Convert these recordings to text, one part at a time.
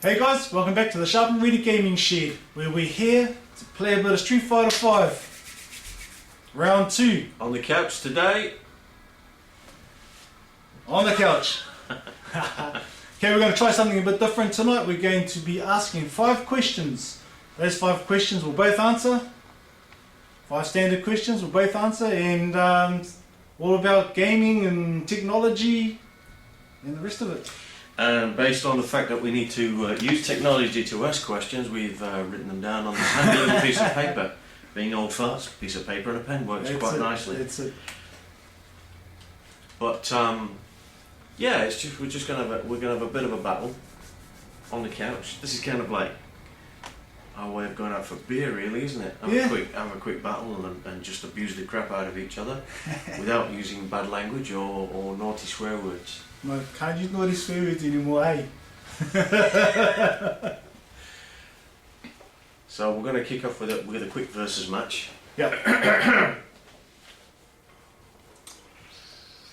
Hey guys, welcome back to the Sharp and Ready Gaming Shed, where we're here to play a bit of Street Fighter 5. Round 2. On the couch today. On the couch. Okay, we're going to try something a bit different tonight. We're going to be asking 5 questions. Those 5 questions we'll both answer. 5 standard questions we'll both answer, and all about gaming and technology and the rest of it. And based on the fact that we need to use technology to ask questions, we've written them down on this handy little piece of paper. Being old fast, piece of paper and a pen works quite nicely. But yeah, it's just we're gonna have a bit of a battle on the couch. This is kind of like our way of going out for beer, really, isn't it? Have a quick battle and just abuse the crap out of each other without using bad language or naughty swear words. No, can't use naughty swear words anymore, eh? So we're going to kick off with a quick versus match. Yeah.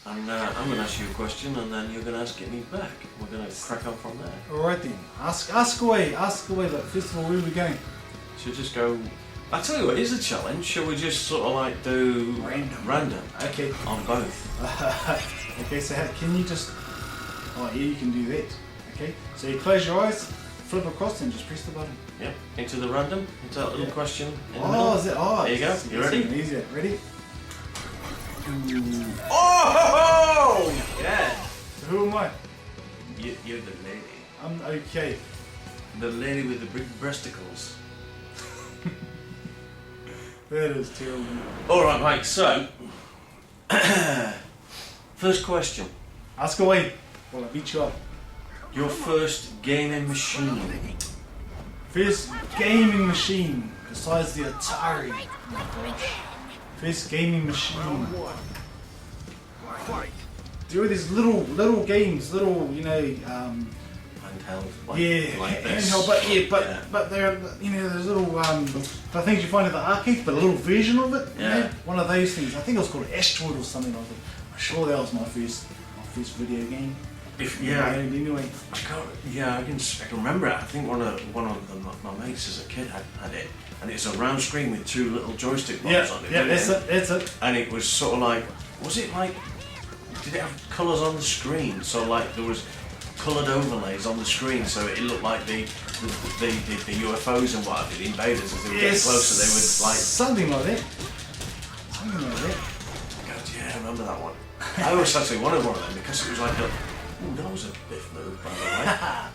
And I'm going to ask you a question, and then you're going to ask it me back. We're going to crack on from there. Alright then. Ask away. But first of all, where are we going? Should we just go... I tell you what, here's a challenge. Shall we just sort of like do... Random. Okay. On both. Okay, so can you just... Oh yeah, you can do that. Okay, so you close your eyes, flip across and just press the button. Yep, into the random, into that little question in the middle. Oh, is it? Oh, there you go. You ready? Easier. Ready? Oh! Yeah. So who am I? You're the lady. I'm okay. The lady with the big breasticles. That is terrible. Alright, Mike, so... first question. Ask away. Well, I beat you up. Your first gaming machine. First gaming machine, besides the Atari. Oh my gosh. First gaming machine. Do these little games, Handheld, like this. Handheld, but they're those little the things you find at the arcade, but a little version of it. Yeah. One of those things. I think it was called Asteroid or something like that. I'm sure that was my first video game. Anyway. I can remember it. I think one of my mates as a kid had it, and it's a round screen with 2 little joystick buttons on it. Yeah, that's it. And it was sort of like, did it have colours on the screen? So like there was coloured overlays on the screen, so it looked like the UFOs and whatever, the invaders, as they were getting closer, they would like something like that. God, yeah, I remember that one. I always actually wanted one of them because it was like that was a biff move, by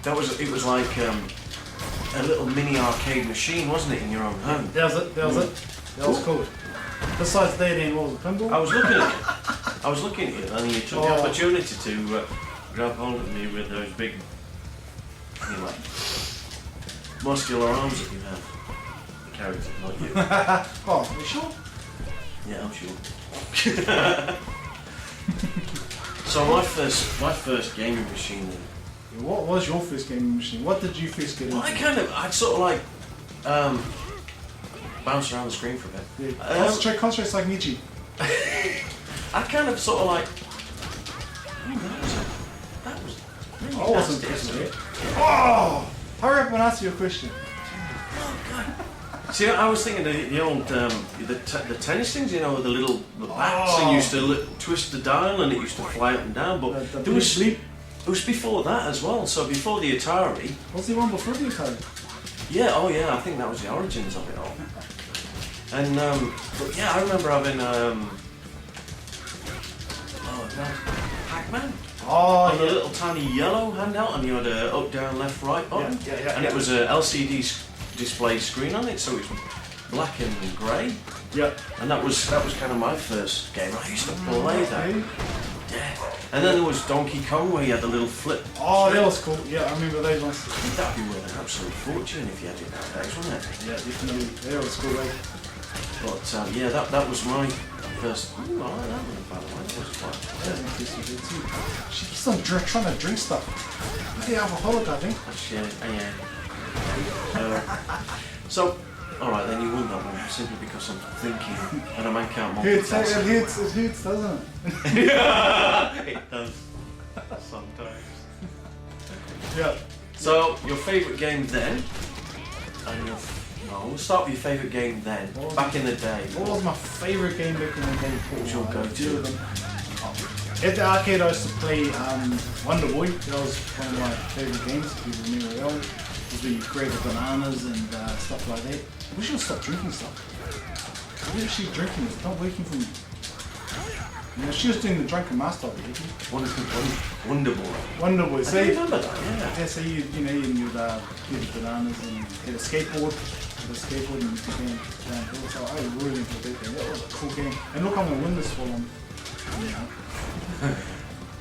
the way. It was like a little mini arcade machine, wasn't it, in your own home? That was it. That was cool. Besides that, then what was the pinball? I was looking at you, and you took the opportunity to grab hold of me with those big, muscular arms that you have. The character, not you. Oh, are you sure? Yeah, I'm sure. So my first gaming machine. What was your first gaming machine? What did you first get into? I'd sort of like bounce around the screen for a bit. Yeah. Concentrate like Nietzsche. I kind of sort of like. That was. Really I wasn't impressed with it. Oh! Hurry up and answer your question. Oh God. See, I was thinking the old the tennis things, with the little bats, and you used to twist the dial and it used to fly up and down. But it was before that as well. So before the Atari. What's the one before the Atari? Yeah, I think that was the origins of it all. And but yeah, I remember having Pac-Man. Oh, the little tiny yellow handheld, and you had a up, down, left, right button. And it was a LCD display screen on it, so it was black and grey. Yep. And that was kind of my first game. I used to play that. Yeah. And then there was Donkey Kong, where you had the little flip. Oh, that was cool. Yeah, I remember those ones. That'd be worth an absolute fortune if you had it nowadays, wouldn't it? Yeah, definitely. That was cool, right? But yeah, that was my first. Ooh, I like that one, by the way. That was fun. That was interesting too. She keeps on trying to drink stuff. Maybe alcoholic, I think. Yeah. So, alright then, you won that one simply because I'm thinking and a man can't multitask. It hurts, doesn't it? It does. Sometimes. Yeah. So, your favourite game then? And your, no, we'll start with your favourite game then. Back in the day. What was my favourite game back in the day? What was your go-to? At the arcade, I used to play Wonder Boy. That was one of my favourite games. If you remember well, was where you create the bananas and stuff like that. I wish I would stop drinking stuff. I'm actually drinking. It's not working for me. You know, she was doing the drunken master of it. Wonder Boy. Wonder Boy. I So don't remember that, yeah. yeah, so you get the bananas and get a skateboard. With a skateboard and you can downhill. So I really enjoyed that game. That was a cool game. And look, I'm gonna win this for them.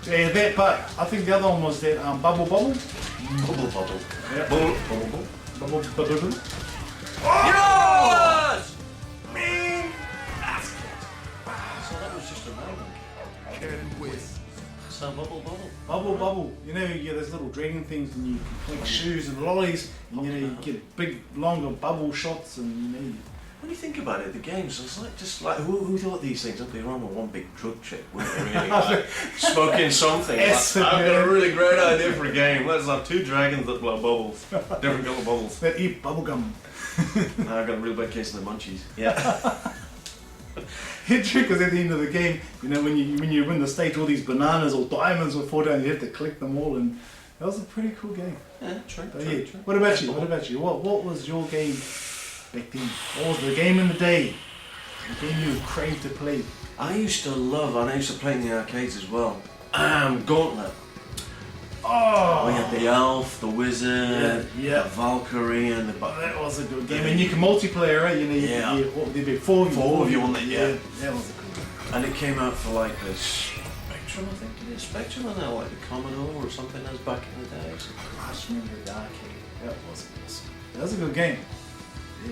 Yeah, that. But I think the other one was that Bubble Bubble. Bubble. Yeah. Bubble. Bubble. Yes! Man! So that was just a random. So Bubble. You know, you get those little dragon things, and you can collect shoes and lollies, and you know, you get big, longer bubble shots, and you know. When you think about it, the games, it's like just like who thought these things up? They were on one big drug chip, weren't they? Really, like, smoking something. Yes, Like, I've got a really great idea for a game. Let's have 2 dragons that blow bubbles, different colour bubbles. That eat bubble gum. Now I've got a real bad case of the munchies. Yeah. Hit trick is at the end of the game. You know, when you win the stage, all these bananas or diamonds will fall down. You have to collect them all, and that was a pretty cool game. Yeah, true. True. What about you? What was your game back then? What was the game in the day? The game you craved to play? I used to love, and I used to play in the arcades as well. Gauntlet. Oh, We had the elf, the wizard, Yeah. the Valkyrie, and the. that was a good game. And you can multiplayer, right? You know, there'd be 4 of you. 4 of you on it, yeah. That was a good game. And it came out for like the Spectrum, I think it is. Spectrum, and then like the Commodore or something as back in the days. I just remember the arcade. That was awesome. That was a good game.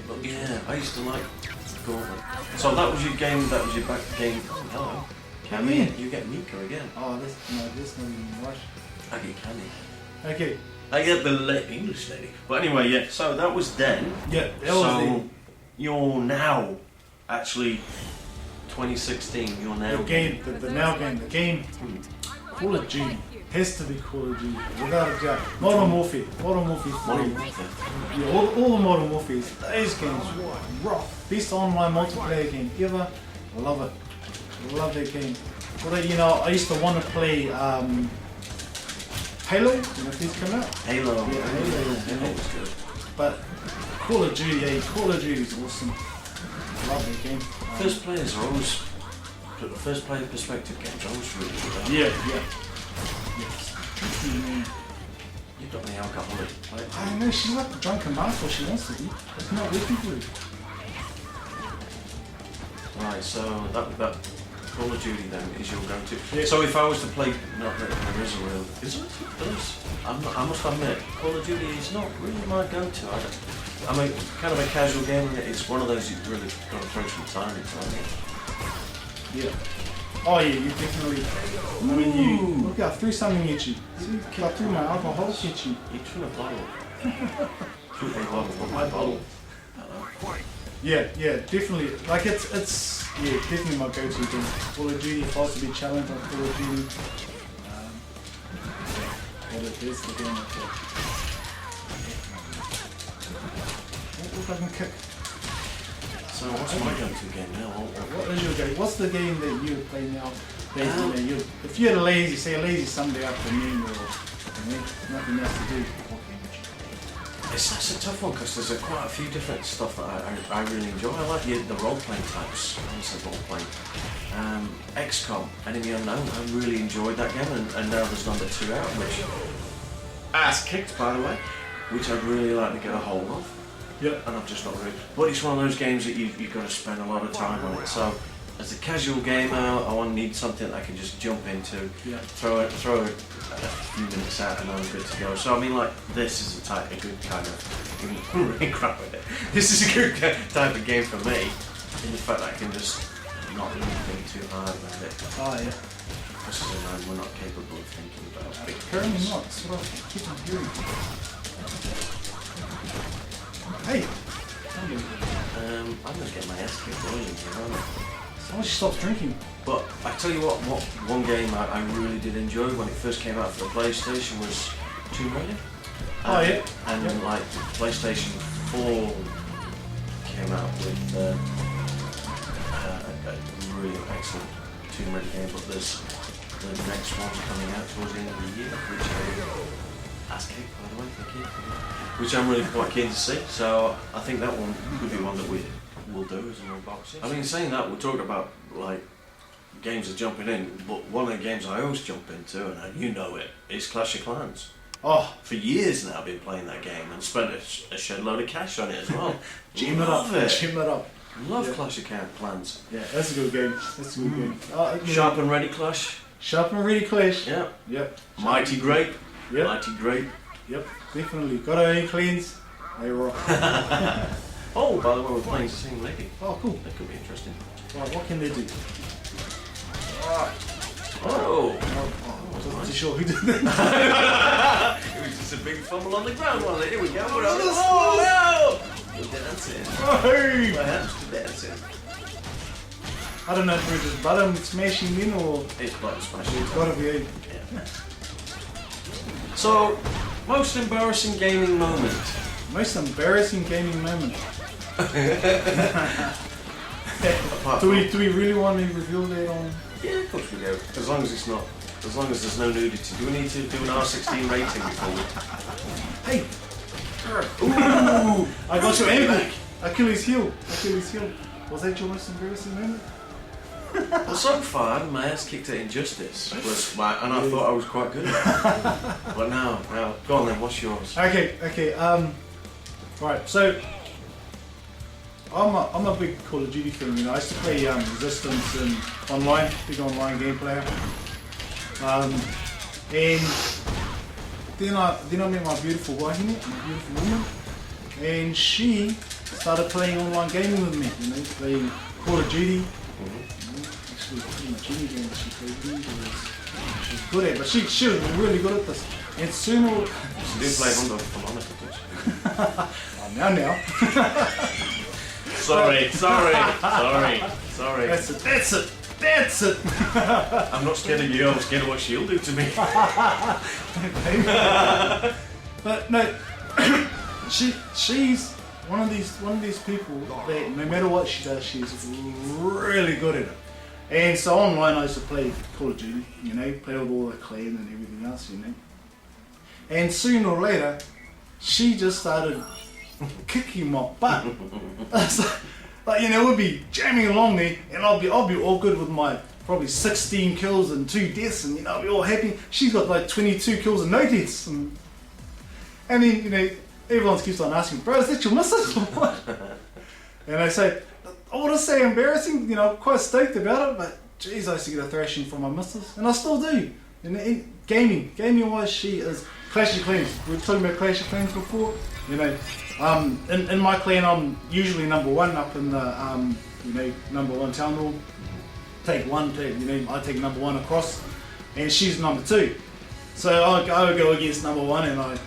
But yeah, I used to like Gauntlet. So that was your game, that was your back game. Oh, hello. Cammy, you get Mika again. Oh, this not even right. I get Cammy. Okay. I get the English lady. But anyway, yeah, so that was then. Yeah, that was So you're now actually 2016, you're now. the game. The game. Call of Duty. Has to be Call of Duty. Without a doubt. Modern Warfare. Modern Warfare 3. Modern Warfare. Yeah, all the Modern Warfares. Those games were rock. Best online multiplayer game ever. I love it. I love that game. Well, you know, I used to want to play Halo. You know, if these come out. Halo. Yeah, Halo was good. But Call of Duty, Call of Duty is awesome. I love that game. First players are always. First player perspective games are always really good. Yeah. You've got the alcoholic. Right? I know, she's like the drunken master she wants to be. It's not working for her. Right, so that Call of Duty then is your go-to. Yeah. So if I was to play, not that there is a real, is it? I must admit, Call of Duty is not really my go-to. I'm a kind of a casual gamer. It's one of those you've really got to throw some time into. I think. Yeah. Oh yeah, you definitely. I mean, you look, I threw something at you. See, I threw my alcohol at you. You threw a bottle. Threw a bottle. Not my bottle. Yeah, definitely. Like it's definitely my go-to game. Call of Duty. If I was to be challenged on Call of Duty, well, it is the game of what if I can kick? So what's my go-to game now? What is your game? What's the game that you would play now? That, you know, if you had a lazy Sunday afternoon or nothing else to do, what game would you play? That's a tough one because there's quite a few different stuff that I really enjoy. I like the role-playing types. I say role-playing. XCOM, Enemy Unknown. I really enjoyed that game, and now there's number 2 out, which ass kicked, by the way, which I'd really like to get a hold of. Yeah. And I've just not really. But it's one of those games that you've got to spend a lot of time on it. So, as a casual gamer, I want to need something that I can just jump into, throw a few minutes out, and I'm good to go. So I mean, like this is a good kind of really crap with it. This is a good type of game for me. In the fact that I can just not really think too hard about it. Oh yeah. Because as a man, we're not capable of thinking about big Apparently things. not. That's what I keep on hearing. Hey! I'm gonna get my ass kicked early here, aren't I? Someone should stop drinking. But I tell you what one game I really did enjoy when it first came out for the PlayStation was Tomb Raider. Oh, yeah. And Yep. like PlayStation 4 came out with a really excellent Tomb Raider game, but there's the next one's coming out towards the end of the year, which ASCII, by the way, thank you. Which I'm really quite keen to see. So I think that one could be one that we will do as an unboxing. I mean, saying that, we're talking about like games are jumping in, but one of the games I always jump into, and you know it, is Clash of Clans. Oh, For years now I've been playing that game and spent a shed load of cash on it as well. gem it up. Love it. Gem it up. Love Yeah. Clash of Clans. Yeah, that's a good game. That's a good game. Sharp and Ready Clash. Sharp and Ready Clash. Yeah. Yep. Mighty Grape. Yep. Mighty Grape. Yep. Definitely. Got any cleans? They rock. Oh, by the way, we're playing the same lady. Oh, cool. That could be interesting. Right, what can they do? Oh! I'm not too sure who did that. It was just a big fumble on the ground, wasn't it? Here we go. Oh no! We're dancing. Hey! My hands are dancing. I don't know if we're just button smashing in or It's button smashing. it's gotta be a. Yeah. So, most embarrassing gaming moment. Most embarrassing gaming moment. Apart Do from- we really want to reveal that on? Yeah, of course we do. As long as it's not. As long as there's no nudity. Do we need to do an R16 rating before we? Hey! Ooh! I got your ankle! Achilles heel! Achilles heel. Was that your most embarrassing moment? Well, so far, I had my ass kicked at Injustice, and I thought I was quite good at it. But now, go on then, what's yours? Okay, right, so I'm a big Call of Duty fan, you know. I used to play Resistance and online, big online game player. And then I met my beautiful wahine, my beautiful woman, and she started playing online gaming with me, you know, playing Call of Duty. Actually, pretty much any game that she played, she's good at, but she was really good at this. And soon You do play Hundo Kilometer, now. Sorry. That's it. I'm not scared of you, I'm scared of what she'll do to me. But no, she's one of these people that no matter what she does, she's really good at it. And so online I used to play Call of Duty, you know, play with all the clan and everything else, you know. And sooner or later, she just started kicking my butt. Like, you know, we'd be jamming along there, and I'll be all good with my probably 16 kills and 2 deaths, and you know, I'll be all happy. She's got like 22 kills and no deaths, and then, you know, everyone keeps on asking, bro, is that your missus or what? And I say, I want to say embarrassing, you know, quite stoked about it, but geez, I used to get a thrashing from my missus, and I still do. And in gaming wise, she is Clash of Clans. We were talking about Clash of Clans before, you know. In my clan, I'm usually number 1 up in the, you know, number 1 town hall. I take number 1 across, and she's number 2. So I would go against number 1, and I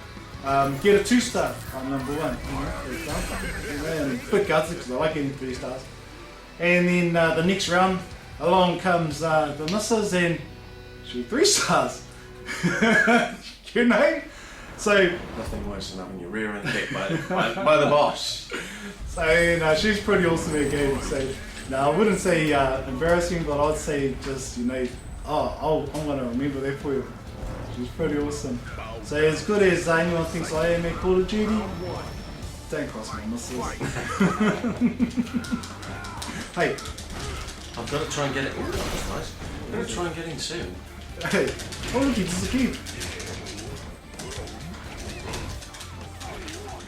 get a 2-star on number 1. You know, and quick guts because I like getting 3 stars. And then the next round, along comes the missus, and she 3 stars. You know. So Nothing worse than having your rear end hit by the boss. So, you know, she's pretty awesome at gaming. So, no, I wouldn't say embarrassing, but I'd say just, you know, I'm going to remember that for you. She's pretty awesome. So, as good as anyone thinks I am at Call of Duty, don't cross my missus. Hey. I've got to try and get it. Ooh, that was nice. I'm going to try and get in soon. Hey. Oh, look, he disappeared.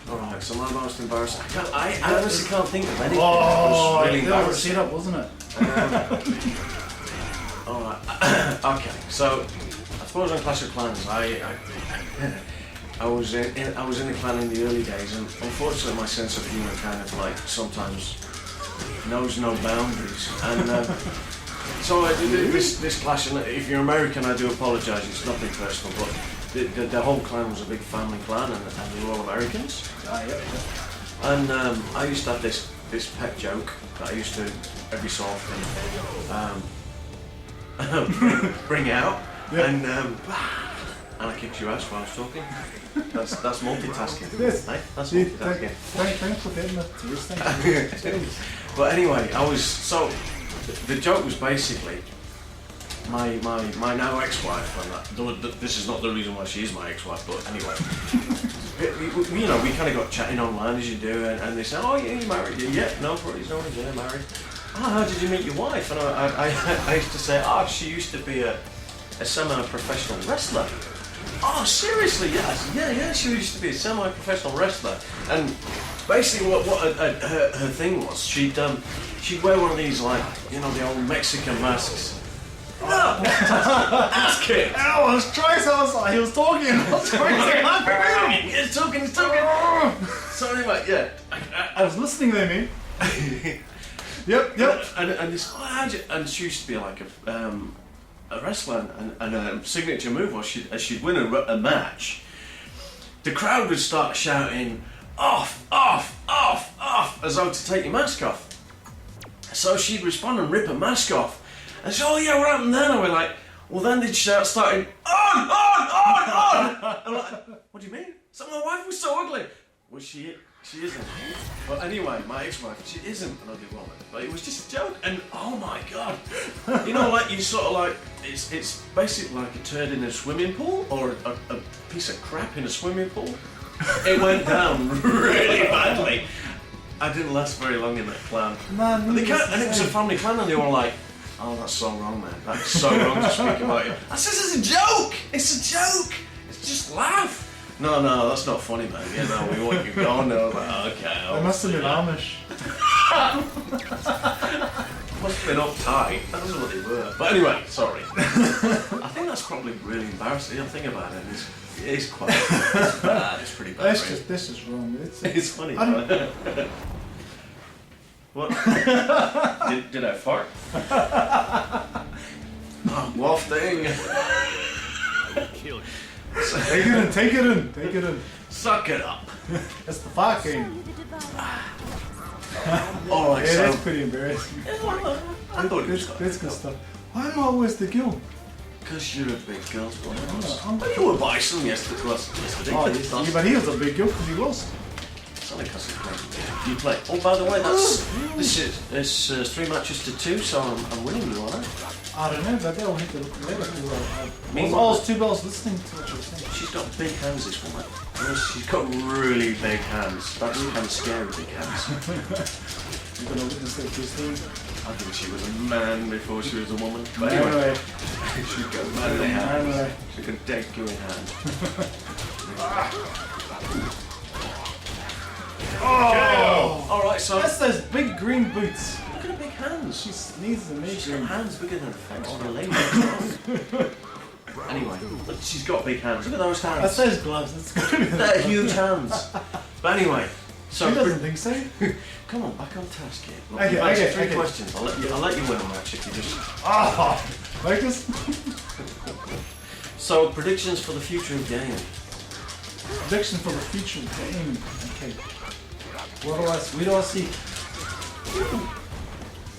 Alright, so my most embarrassing. I honestly can't think of anything. Oh, that was really that was a embarrassing. setup, wasn't it? Alright, okay, so I suppose on Clash of Clans, I was in the clan in the early days, and unfortunately my sense of humour kind of like sometimes knows no boundaries. And so I did this clash, and if you're American, I do apologise. It's nothing personal, but the whole clan was a big family clan, and they were all Americans. Yep. And I used to have this pet joke that I used to every so often bring out, Yep. and and I kicked your ass while I was talking. That's multitasking. Yes. Hey, that's See, multitasking. thanks for that. But anyway, the joke was basically my now ex-wife, and this is not the reason why she is my ex-wife, but anyway, we kind of got chatting online as you do, and they said, oh yeah, you married? Yeah, no worries, yeah, married. Oh, how did you meet your wife? And I used to say, oh, she used to be a semi-professional wrestler. Oh, seriously? Yes. Yeah, she used to be a semi-professional wrestler. And basically what her thing was, she'd wear one of these, like, you know, the old Mexican masks. No! Ass kick! I was trying, he was talking, I was trying to He's talking. So anyway, yeah. I was listening there, man. Yep. And this, and she used to be like a wrestler, and her signature move was as she'd win a match, the crowd would start shouting, off, as though to take your mask off. So she'd respond and rip her mask off. And she said, oh yeah, what happened then? And we're like, well then they'd starting, on! And I'm like, what do you mean? So my wife was so ugly. Well, she isn't. But anyway, my ex-wife, she isn't an ugly woman. But it was just a joke, and oh my god. You know, like, you sort of like, it's basically like a turd in a swimming pool, or a piece of crap in a swimming pool. It went down really badly. I didn't last very long in that clan. Man, And it was a family clan, and they were like, oh, that's so wrong, man. That's so wrong to speak about it. I said, it's a joke! It's a joke! It's just laugh! No, that's not funny, man. Yeah, no, we want you gone. No, like, okay. They must have been Amish. Must have been uptight. That's what they were. But anyway, sorry. I think that's probably really embarrassing. I'm thinking about it. It is quite it's bad. It's pretty bad. This is wrong. It's funny. What? did I fart? Wafting. Take it in. Suck it up. That's the fart game. Alright, Yeah, so that's pretty embarrassing. I thought it was That's good stuff. Why am I always the girl? because you're a big girl. I'm- But you were bison yesterday. Oh, yes, yeah, but he was a big girl because he lost. It's only because you play. Oh, by the way, this is 3 matches to 2, so I'm winning you, aren't I? I don't know, but they'll hit the look later. I Meanwhile- was too bells listening to what you were saying. She's got big hands, this woman. She's got really big hands. That's kind of scary, big hands. You're gonna witness that this thing. I think she was a man before she was a woman. But anyway, she's got manly hands. Anyway. She can take you in hand. Oh! Alright, so That's those big green boots. look at her big hands. She sneezes and makes She's got green. hands bigger than her face. Oh, her legs. Anyway, look, she's got big hands. Look at those hands. That's those gloves. That's gotta be They're huge hands. But anyway, so Who doesn't think so? come on, back on task here. Look, Okay, you've answered okay, 3 okay. questions. I'll let you win a match if you just. Ah! Focus. So predictions for the future of gaming. Prediction for the future game. Okay. Where do I see?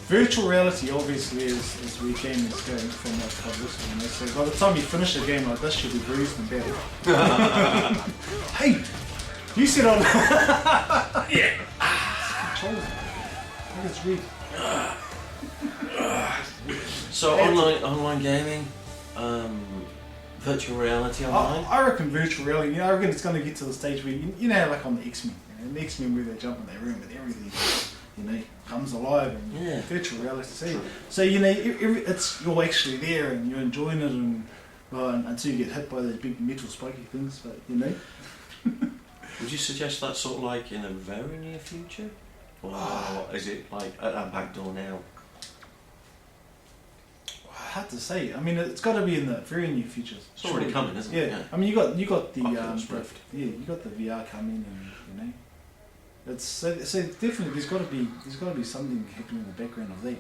Virtual reality obviously is where gaming is going from what I've listened to. So by the time you finish a game like this, you'll be bruised and battered. Hey! You said on. Yeah. Controls. I think it's weird. So online gaming, virtual reality online. I reckon virtual reality, I reckon it's going to get to the stage where, you know, like on the X-Men, in the X-Men where they jump in their room and everything, comes alive and Yeah. virtual reality. True. So you're actually there and you're enjoying it until you get hit by those big metal spiky things, but Would you suggest that sort of like in a very near future? Or is it like at our back door now? hard to say. I mean, it's got to be in the very near future. It's already coming, isn't it? Yeah. I mean, you got the Oculus Rift. you got the VR coming, and it's so definitely there's got to be something happening in the background of that.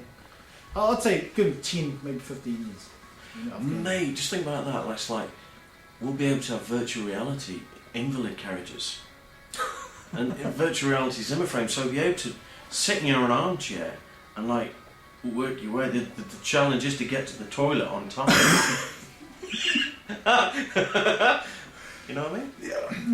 I'd say give it 10, maybe 15 years. Of that. Mate, just think about that. It's like we'll be able to have virtual reality invalid carriages and virtual reality Zimmer frame, so you'll be able to sit in your armchair and like work your way. The challenge is to get to the toilet on time. You know what I mean?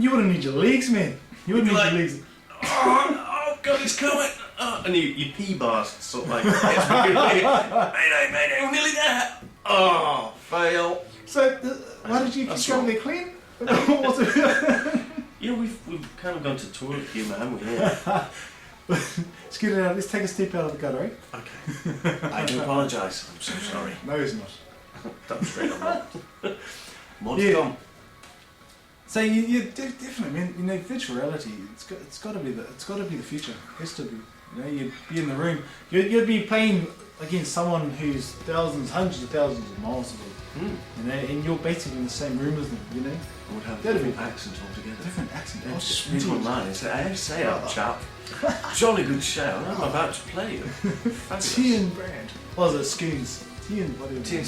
You wouldn't need your legs, man. You wouldn't need Like- your legs. Oh God, it's coming! And you P-bars sort of like, it's really, mayday, we're nearly there! Oh, fail. So, why did you That's keep going wrong. there clean? What's it? Yeah, we've kind of gone to toilet humour, haven't we? Yeah. Let's get it out. Let's take a step out of the gutter, eh? Okay. I do apologise. I'm so sorry. No, it's not. That's straight on that. More to Yeah. come. So you definitely, man. You know, virtual reality. It's got to be the future. It has to be. You know, you'd be in the room. You'd be playing against someone who's thousands, hundreds of thousands of miles away. You know, and you're basically in the same room as them. You know, We would have a That'd different be- accent altogether. different accent. Yeah, Oh, just indeed. read online and say, hey, say up, chap. Jolly good show. I'm about to play you. Fabulous. Tea and bread. What was it? Scoons. Tea and whatever. Tea and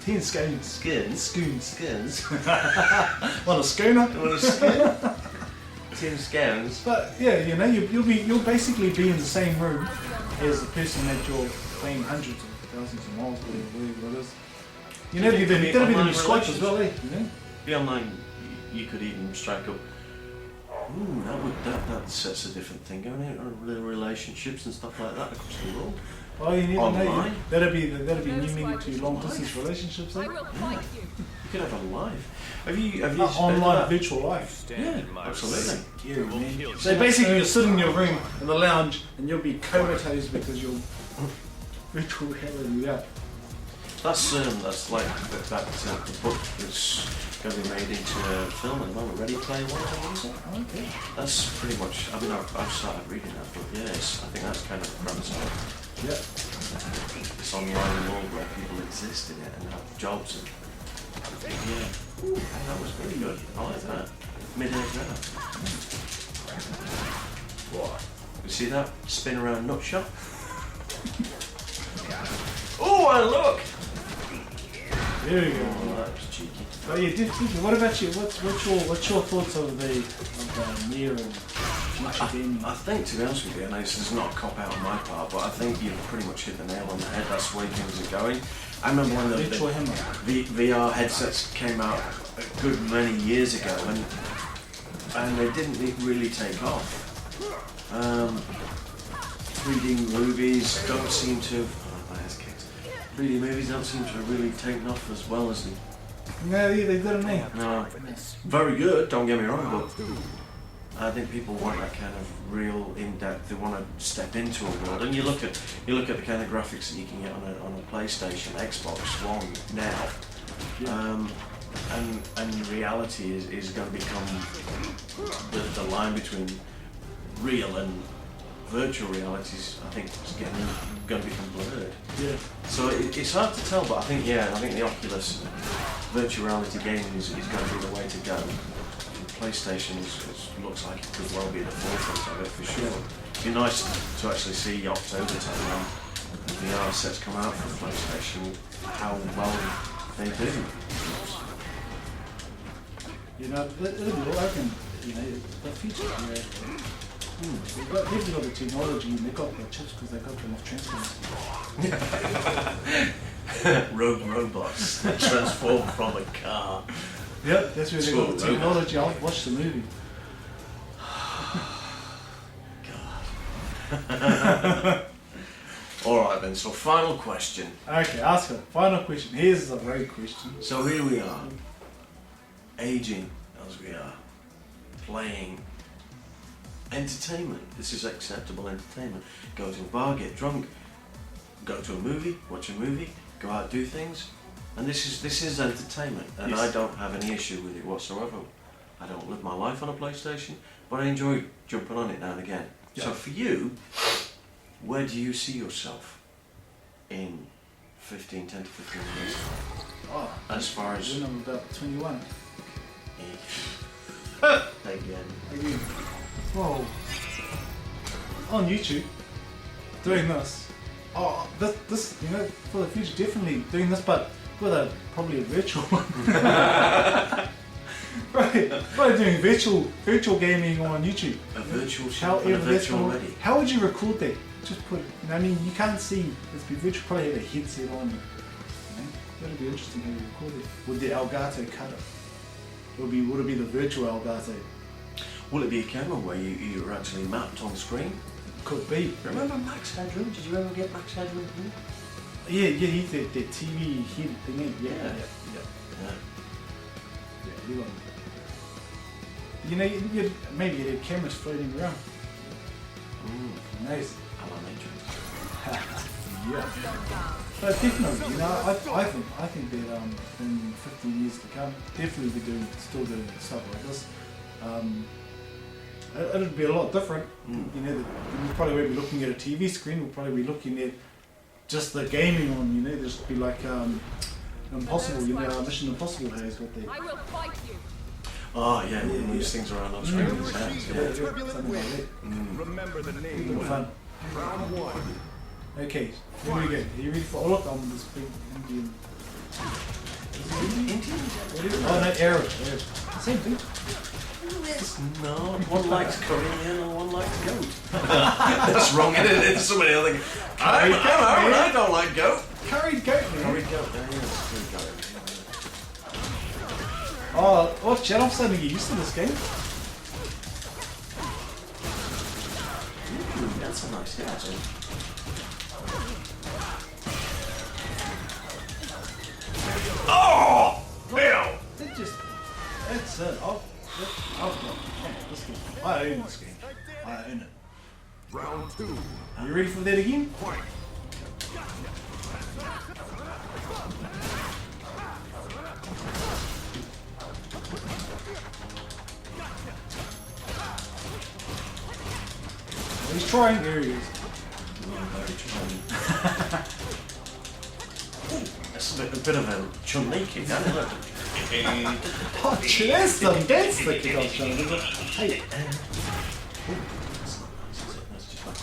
Tea and scones. skins. Scoons. Skins. What, a schooner? You want a skin? Tea and scones. But yeah, you know, you'll basically be in the same room as the person that you're playing hundreds of thousands of miles with, whatever it is. You know, Could be that'll be the online new Skype as well, eh? You know? Be online, you could even strike up. Ooh, that sets a different thing going on, relationships and stuff like that across the world. Oh, you need to know. Online? That'll be new meaning to long distance relationships, eh? I will fight you. You could have a live. Have you Online that? virtual life. Yeah, absolutely. Yeah, man. So basically, you're sitting in your room in the lounge, and you'll be comatose because you're virtual reality out. That's like the book that's going to be made into a film at the moment. Ready Player One, I think it is. Oh, okay. That's pretty much. I mean, I've started reading that book. Yes, I think that's kind of the premise of it. Yeah. This online world where people exist in it and have jobs and yeah. Ooh, that was pretty good. I like that. Mid-age now. You see that spin around nut shot? Oh, and look! There we go. Oh, that was cheeky. But yeah, definitely. What about you? What's your thoughts of the near and future gaming? I think, to be honest with you, and this is not a cop out on my part, but I think you've pretty much hit the nail on the head. That's the way things are going. I remember when Virtual the hammer. VR headsets came out a good many years ago, and they didn't really take off. 3D movies don't seem to. Oh, my ass kicked. 3D movies don't seem to have really taken off as well as they. No, yeah, they didn't. Eh? No, very good. Don't get me wrong, but I think people want that kind of real in-depth. They want to step into a world, and you look at the kind of graphics that you can get on a PlayStation, Xbox One now, and reality is going to become the line between real and virtual realities. I think is going to become blurred. Yeah. So it's hard to tell, but I think the Oculus virtual reality gaming is going to be the way to go. PlayStation looks like it could well be at the forefront of it for sure. It'd be nice to actually see October time when VR sets come out for PlayStation, how well they do. You know, it'll be all open. You know, the future. Yeah. They've got the technology and they've got the chips because they've got them off Transformers. Rogue robots that transform from a car. Yep, that's where they got the technology. I'll watch the movie. Alright then, so final question. Okay, ask her. Final question. Here's a great question. So here we are, aging as we are, playing entertainment. This is acceptable entertainment. Go to a bar, get drunk, go to a movie, watch a movie, go out, do things, and this is entertainment. And Yes. I don't have any issue with it whatsoever. I don't live my life on a PlayStation, but I enjoy jumping on it now and again. So Yeah. for you, where do you see yourself in 10 to 15 years? Oh, As far as when I'm about 21. again. Again. Whoa. On YouTube, doing this. Oh, this, you know, for the future, definitely doing this, but with probably a virtual one. Probably doing virtual gaming on YouTube. A virtual show and a However, that's virtual all- ready. how would you record that? Just put, I mean, you can't see. It's be virtual. Probably have a headset on. You know? That'd be interesting how you record it. Would the Elgato cut it? Would it be the virtual Elgato? Will it be a camera where you're actually mapped on screen? Could be. Remember Max Headroom? Did you ever get Max Headroom? Yeah, he's the TV head thing. Yeah. You want. You know, maybe you'd have cameras floating around. Nice. Yeah. But definitely, you know, I think that in 15 years to come, definitely be still doing stuff like this. It'll be a lot different. You know, we probably won't be looking at a TV screen. We'll probably be looking at just the gaming on. You know, just be like Impossible. You know, Mission Impossible has got the. I will fight you. Oh yeah, these things around on screen. Something like that. Remember the name. Good fun. Round 1. Okay, here we go. Are you ready for? Oh look, I'm this big Indian. Oh no, Arab. Same thing. No, one likes Korean and one likes goat. That's wrong, isn't it? It's somebody else thinking, I don't like goat. Curried goat, man. Curried goat, there he is. Curried goat. Oh, shit, I'm starting to get used to this game. Ooh, that's a nice hit, actually. Oh! Hell! That's it. This game. I own this game. I own it. Round 2. Are you ready for that again? Fight. He's trying. There he is. That's a bit of a Chun-Li kick, isn't it? Oh, that's the kick off shot, isn't it? Hey. That's not nice, is it? That's just like...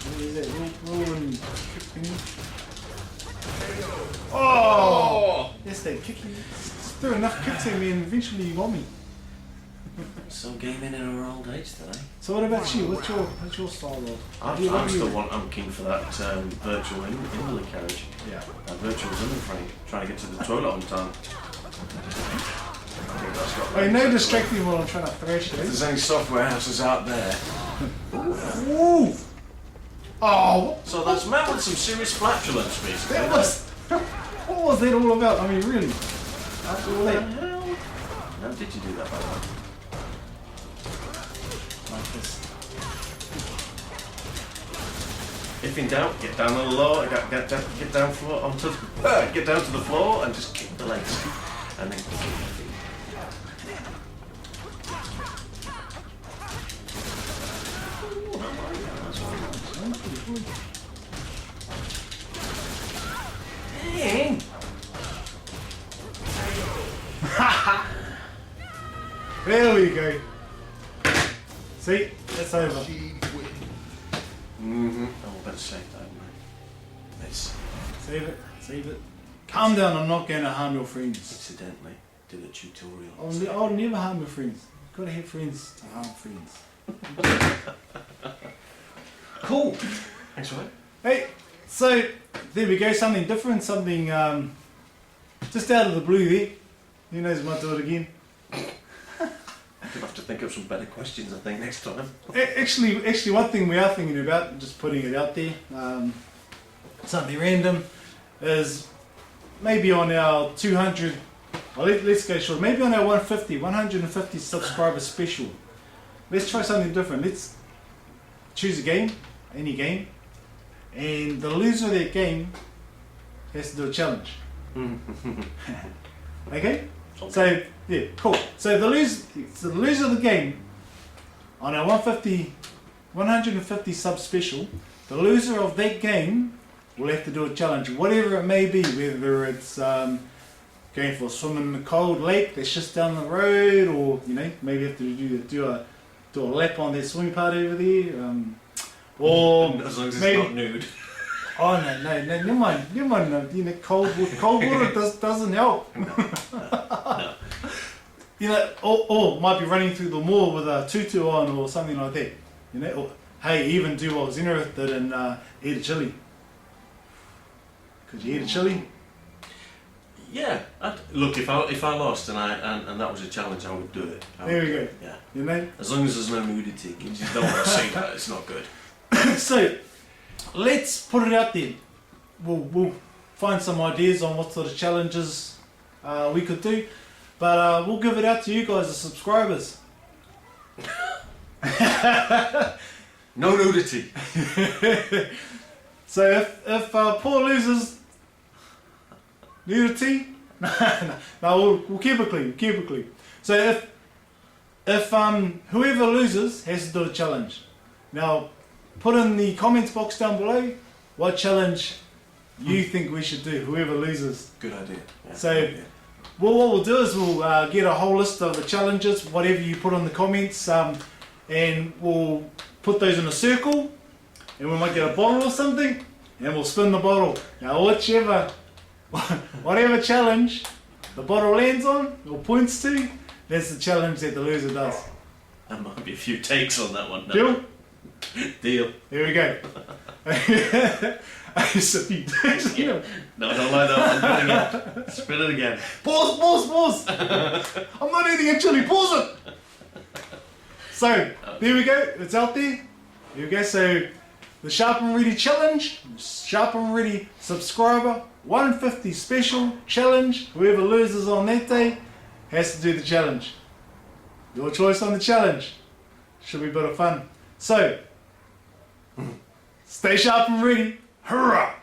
What is that? Rolling kick thing. Oh! Yes, they kick you. Threw enough kicks at me and eventually you got me. So gaming in our old age today. So what about you? What's your style of? I'm keen for that virtual invalid carriage. Yeah. That virtual invalid frame. Trying to get to the toilet on time. I think that's got. Hey, no distracting while I'm trying to thrash If you. there's any software houses out there. Ooh! Oh! So that's met with some serious flatulence, basically. That was. What was that all about? I mean, really? What the hell? How did you do that, by the way? Like this. If in doubt, get down on the floor, get down floor onto the, get down to the floor and just kick the legs, and then kick your feet. Ooh, I like that. That's really nice. Dang! There we go. See? It's over. Mm-hmm. Oh, better save that, mate. Let's Save it. Calm down, I'm not going to harm your friends. incidentally do a tutorial. I'll never harm your friends. You've got to have friends to harm friends. Cool. Thanks for that. Hey, so there we go, something different, something just out of the blue there. Who knows, I might do it again. You'll have to think of some better questions, I think, next time. Actually, one thing we are thinking about, just putting it out there, something random, is maybe on our 200, well, let's go short, maybe on our 150 subscriber special. Let's try something different. Let's choose a game, any game, and the loser of that game has to do a challenge. Okay? So, yeah, cool. So the loser of the game, on our 150 sub special, the loser of that game will have to do a challenge, whatever it may be, whether it's going for a swim in the cold lake that's just down the road, or maybe have to do a lap on that swimming part over there, or as long as maybe, it's not nude. Oh no, never mind. No, cold water doesn't help. No. Or might be running through the mall with a tutu on or something like that. Or hey, even do what Zenith did and eat a chili. Because you eat a chili. Yeah. Look, if I lost and that was a challenge, I would do it. There we go. Yeah. You know? As long as there's no nudity, you just don't want to see that. It's not good. So, let's put it out there. We'll find some ideas on what sort of challenges we could do. But we'll give it out to you guys, the subscribers. No nudity. So if Paul loses nudity, no, we'll keep it clean. So if whoever loses has to do a challenge. Now, put in the comments box down below what challenge you think we should do. Whoever loses. Good idea. Yeah, So, good idea. Well, what we'll do is we'll get a whole list of the challenges, whatever you put in the comments, and we'll put those in a circle, and we might get a bottle or something, and we'll spin the bottle. Now, whatever challenge the bottle lands on or points to, that's the challenge that the loser does. There might be a few takes on that one. No. Deal? Deal. There we go. So you know. No, I don't like that one. Do it again. Spin it again. Pause! I'm not eating a chili, pause it! So, there we go, it's out there. There we go, so the Sharp and Ready challenge, Sharp and Ready subscriber, 150 special challenge. Whoever loses on that day has to do the challenge. Your choice on the challenge. Should be a bit of fun. So, stay sharp and ready. Hurrah!